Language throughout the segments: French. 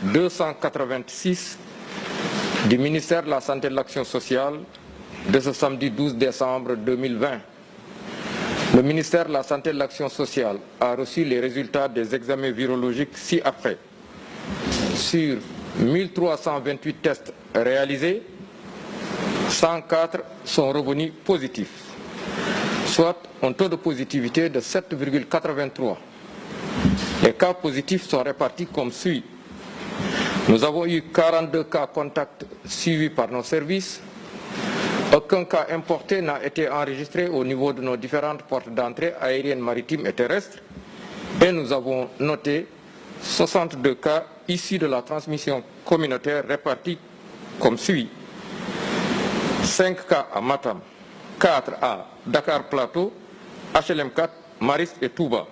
286 du ministère de la Santé et de l'Action sociale de ce samedi 12 décembre 2020. Le ministère de la Santé et de l'Action sociale a reçu les résultats des examens virologiques ci-après. Sur 1328 tests réalisés, 104 sont revenus positifs, soit un taux de positivité de 7,83. Les cas positifs sont répartis comme suit. Nous avons eu 42 cas contacts suivis par nos services. Aucun cas importé n'a été enregistré au niveau de nos différentes portes d'entrée aériennes, maritimes et terrestres. Et nous avons noté 62 cas issus de la transmission communautaire répartis comme suit. 5 cas à Matam, 4 à Dakar Plateau, HLM 4, Mariste et Touba.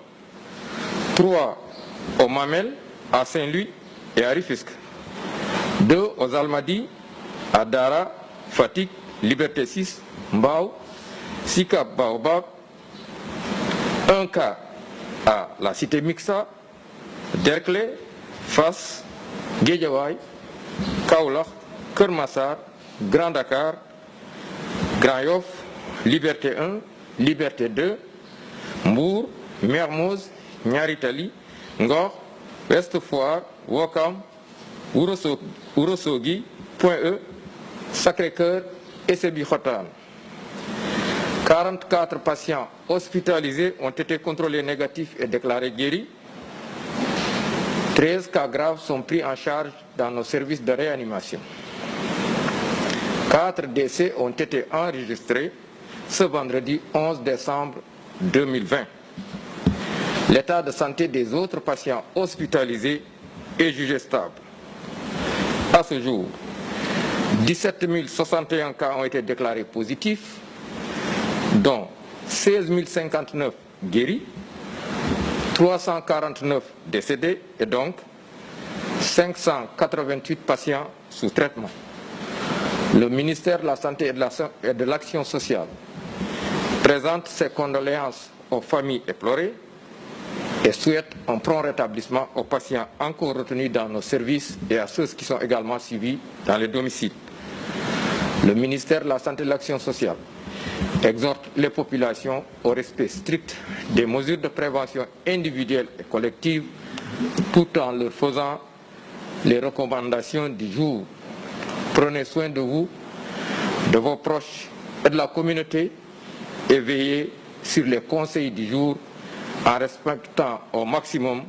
3 au Mamel, à Saint-Louis et à Rufisque. 2 aux Almadies, à Dara, Fatick, Liberté 6, Mbao, Sicap Baobab. 1 cas à la Cité Mixa, Derklé, Fass, Guédiawaye, Kaolack, Keur Massar, Grand Dakar, Grand Yoff, Liberté 1, Liberté 2, Mbour, Mermoz, Niary Tally, Ngor, Ouest Foire, Ouakam, Ourossogui, Point E, Sacré-Cœur et Sébikotane. 44 patients hospitalisés ont été contrôlés négatifs et déclarés guéris. 13 cas graves sont pris en charge dans nos services de réanimation. 4 décès ont été enregistrés ce vendredi 11 décembre 2020. L'état de santé des autres patients hospitalisés est jugé stable. À ce jour, 17 061 cas ont été déclarés positifs, dont 16 059 guéris, 349 décédés et donc 588 patients sous traitement. Le ministère de la Santé et de l'Action sociale présente ses condoléances aux familles éplorées et souhaite un prompt rétablissement aux patients encore retenus dans nos services et à ceux qui sont également suivis dans les domiciles. Le ministère de la Santé et de l'Action sociale exhorte les populations au respect strict des mesures de prévention individuelle et collective tout en leur faisant les recommandations du jour. Prenez soin de vous, de vos proches et de la communauté et veillez sur les conseils du jour en respectant au maximum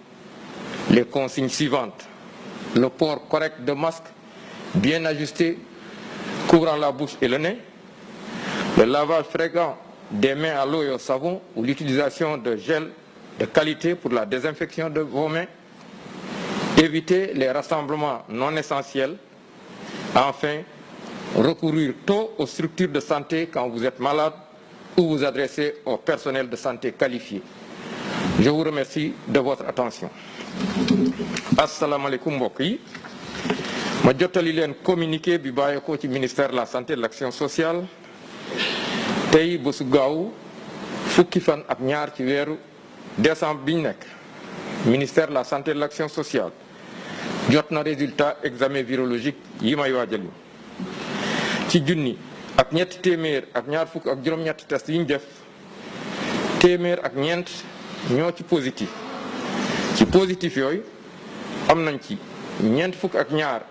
les consignes suivantes. Le port correct de masque bien ajusté couvrant la bouche et le nez, le lavage fréquent des mains à l'eau et au savon ou l'utilisation de gel de qualité pour la désinfection de vos mains, éviter les rassemblements non essentiels. Enfin, recourir tôt aux structures de santé quand vous êtes malade ou vous adresser au personnel de santé qualifié. Je vous remercie de votre attention. Assalamu alaikum mbokk yi. Ma jottali leen communiqué bi bàyyeekoo ci ministère de la Santé et de l'Action sociale tey bésu gaaw fukki fan ak ñaar ci weeru décembre biñ nekk. Ministère de la Santé et de l'Action sociale jot na résultat examen virologique yi may waajal ci junni ak ñetti téeméer ak ñaar fukk ak juróom-ñetti test yi ñu def téeméer ak ñeent ñoo ci positif. Ci positif yooyu am nañ ci ñeent fukk ak ñaar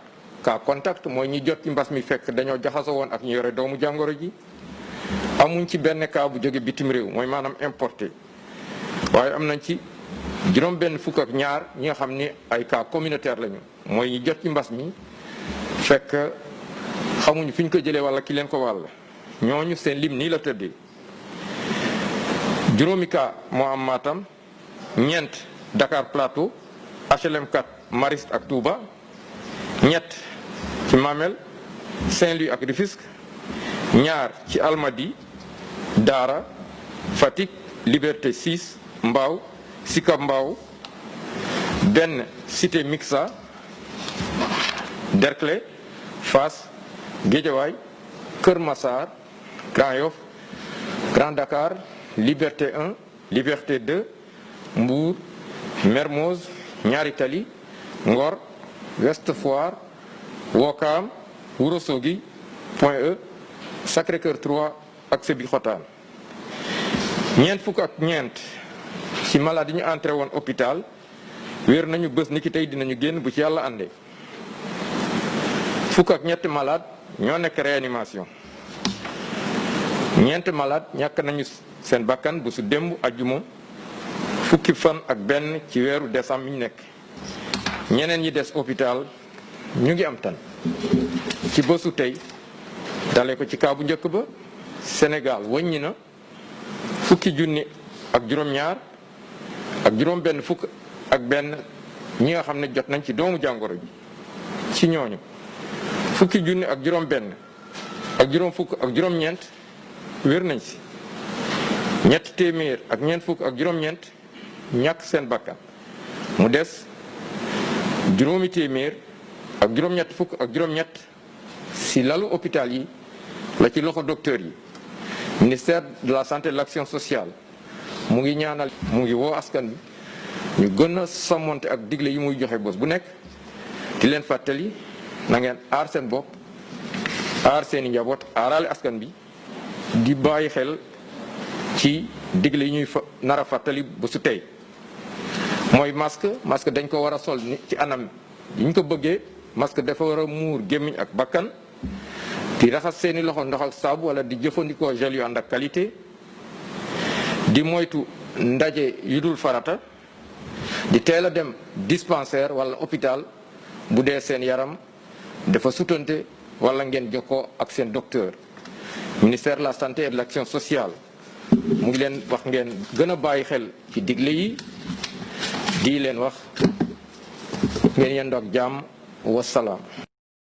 cas contact mooy ñi jot ci mbas mi fekk dañoo jaxasoo woon ak ñu yore doomu jàngoro ji. Amuñ ci benn cas bu jóge bitim réew mooy maanaam importé waaye am nañ ci juróom benn fukk ak ñaar ñi nga xam ni ay cas communautaire lañu mooy ñi jot ci mbas mi fekk xamuñu fi ñu ko jëlee wala ki leen ko wàll ñooñu seen lim nii la tëddee. Juróomi cas moo am Matam, ñeent Dakar Plateau, HLM 4 Mariste ak Touba, ñett ci Mamel, Saint-Louis ak Rufisque, ñaar ci Almadies, Dara, Fatick, Liberté 6, Mbao, Sicap Mbao, benn Cité Mixa, Derklé, Fass, Guédiawaye, Keur Massar, Grand Yoff, Grand Dakar, Liberté 1, Liberté 2, Mbour, Mermoz, Niary Tally, Ngor, Ouest Foire Ouakam Ourossogui Point E Sacré-Cœur 3 ak Sébikotane ñeent fukk ak ñeent ci malade yi ñu entré woon hôpital wér nañu bés ni ki tey dinañu génn bu ci yàlla àndee fukk ak ñetti malade ñoo nekk réanimation ñeent malade ñàkk nañu seen bakkan bu su démb ajjuma fukki fan ak benn ci weeru décembre mi ñu nekk ñeneen ñi des hôpital ñu ngi am tan ci bésu tey dale ko ci kaa bu njëkk ba Sénégal wàññi na fukki junni ak juróom-ñaar ak juróom-benn fukk ak benn ñi nga xam ne jot nañ ci doomu jàngoro ji ci ñooñu fukki junni ak juróom-benn ak juróom fukk ak juróom-ñeent wér nañ si ñetti téeméer ak ñeent fukk ak juróom-ñeent ñàkk seen bakkan mu des juróomi téeméer ak juróom-ñett fukk ak juróom-ñett si lalu hôpital yi la ci loxo docteur yi ministère de la santé et de l'action sociale mu ngi ñaanal mu ngi woo askan bi ñu gën a sàmmonte ak digle yi muy joxe bés bu nekk di leen fàttali na ngeen aar seen bopp aar seeni njaboot aarale askan bi di bàyyi xel ci digle yi ñuy nar a fàttali ba su tey mooy masque dañ ko war a sol ni ci anam yi ñu ko bëggee masque dafa war a muur gémmiñ ak bakkan di raxas seeni loxo ndox ak saabu wala di jëfandikoo gel yu ànd ak qualité di moytu ndaje yu dul farata di teel a dem dispensaire wala hôpital bu dee seen yaram dafa sutante wala ngeen jokkoo ak seen docteur ministère de la santé et de l'action sociale mu ngi leen wax ngeen gën a bàyyi xel ci digle yi di leen wax ngeen yendoo ak jàmm wasalaam